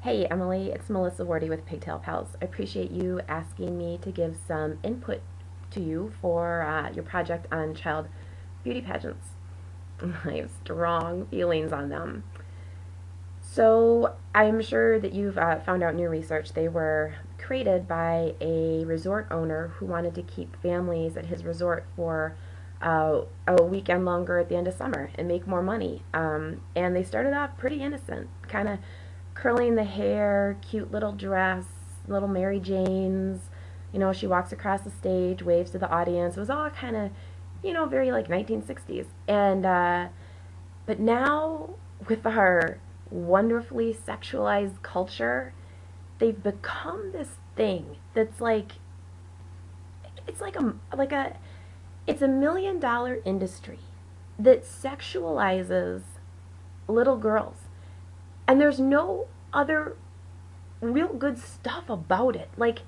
Hey Emily, it's Melissa Wardy with Pigtail Pals. I appreciate you asking me to give some input to you for your project on child beauty pageants. I have strong feelings on them. So I'm sure that you've found out new research. They were created by a resort owner who wanted to keep families at his resort for a weekend longer at the end of summer and make more money. And they started off pretty innocent, kind of curling the hair, cute little dress, little Mary Janes. You know, she walks across the stage, waves to the audience. It was all kind of, very like 1960s. And but now with our wonderfully sexualized culture, they've become this thing that's like it's like a it's $1 million industry that sexualizes little girls. And there's no other real good stuff about it. Like,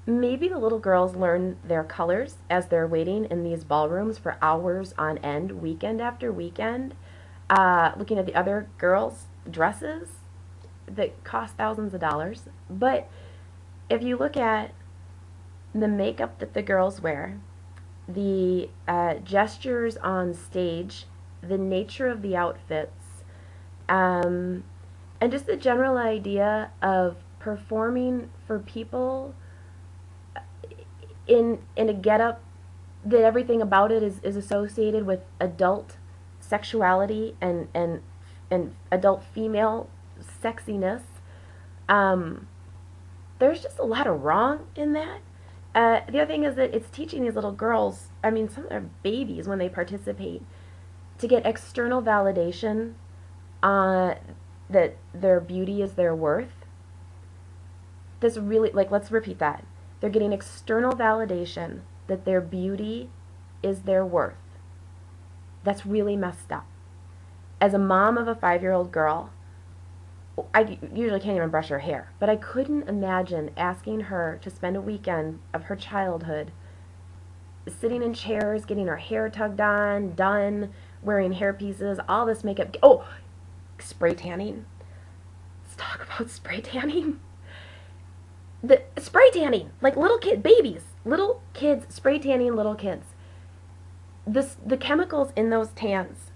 maybe the little girls learn their colors as they're waiting in these ballrooms for hours on end, weekend after weekend, looking at the other girls' dresses that cost thousands of dollars. But if you look at the makeup that the girls wear, the gestures on stage, the nature of the outfits, and just the general idea of performing for people in a getup that everything about it is associated with adult sexuality and adult female sexiness. There's just a lot of wrong in that. The other thing is that it's teaching these little girls, I mean, some of their babies when they participate, to get external validation that their beauty is their worth. This really, like, let's repeat that. They're getting external validation that their beauty is their worth. That's really messed up. As a mom of a 5-year-old girl, I usually can't even brush her hair, but I couldn't imagine asking her to spend a weekend of her childhood sitting in chairs, getting her hair tugged on, done, wearing hair pieces, all this makeup. Oh, spray tanning. Let's talk about spray tanning. The spray tanning, like little babies, little kids, spray tanning little kids. The chemicals in those tans,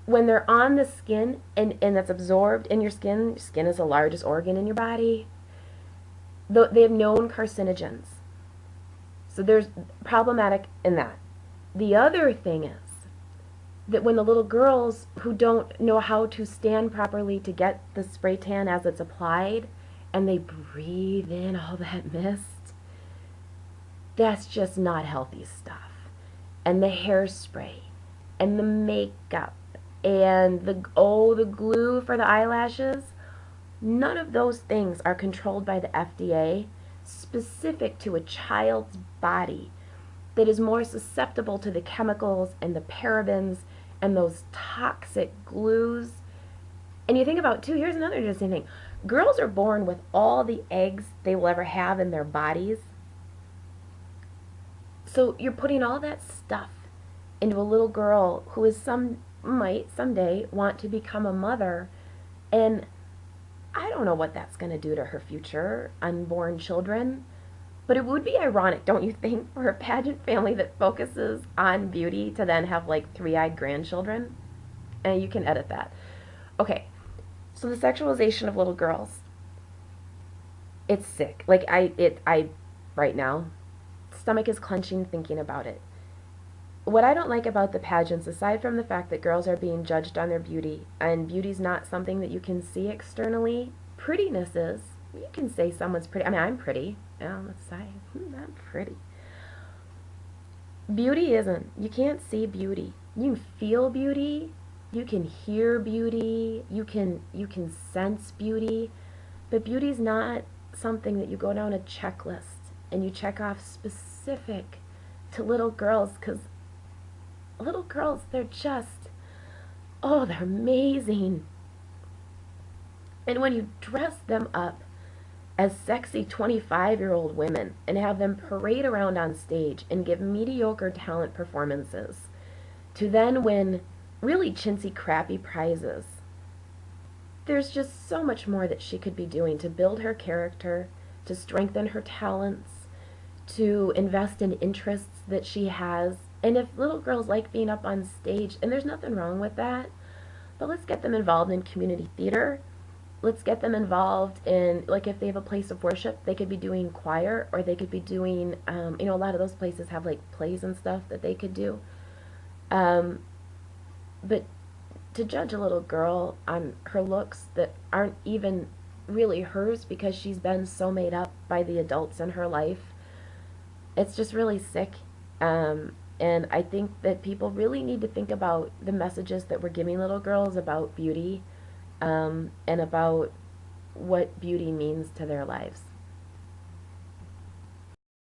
when they're on the skin and that's absorbed in your skin is the largest organ in your body, they have known carcinogens. So there's problematic in that. The other thing is that when the little girls who don't know how to stand properly to get the spray tan as it's applied, and they breathe in all that mist, that's just not healthy stuff. And the hairspray, and the makeup, and the glue for the eyelashes, none of those things are controlled by the FDA, specific to a child's body that is more susceptible to the chemicals and the parabens and those toxic glues. And you think about, too, here's another interesting thing. Girls are born with all the eggs they will ever have in their bodies. So you're putting all that stuff into a little girl who might someday want to become a mother, and I don't know what that's going to do to her future unborn children. But it would be ironic, don't you think, for a pageant family that focuses on beauty to then have like 3-eyed grandchildren? And you can edit that. Okay, so the sexualization of little girls, it's sick. Like I right now, stomach is clenching thinking about it. What I don't like about the pageants, aside from the fact that girls are being judged on their beauty, and beauty's not something that you can see externally, prettiness is. You can say someone's pretty. I mean, I'm pretty. Let's say I'm pretty. Beauty isn't. You can't see beauty. You can feel beauty. You can hear beauty. You can sense beauty. But beauty's not something that you go down a checklist and you check off specific to little girls, because little girls, they're amazing. And when you dress them up as sexy 25-year-old women and have them parade around on stage and give mediocre talent performances to then win really chintzy, crappy prizes, there's just so much more that she could be doing to build her character, to strengthen her talents, to invest in interests that she has. And if little girls like being up on stage, and there's nothing wrong with that, but let's get them involved in community theater. Let's get them involved in, like, if they have a place of worship, they could be doing choir, or they could be doing, a lot of those places have like plays and stuff that they could do. Um, but to judge a little girl on her looks that aren't even really hers because she's been so made up by the adults in her life, it's just really sick. And I think that people really need to think about the messages that we're giving little girls about beauty, and about what beauty means to their lives.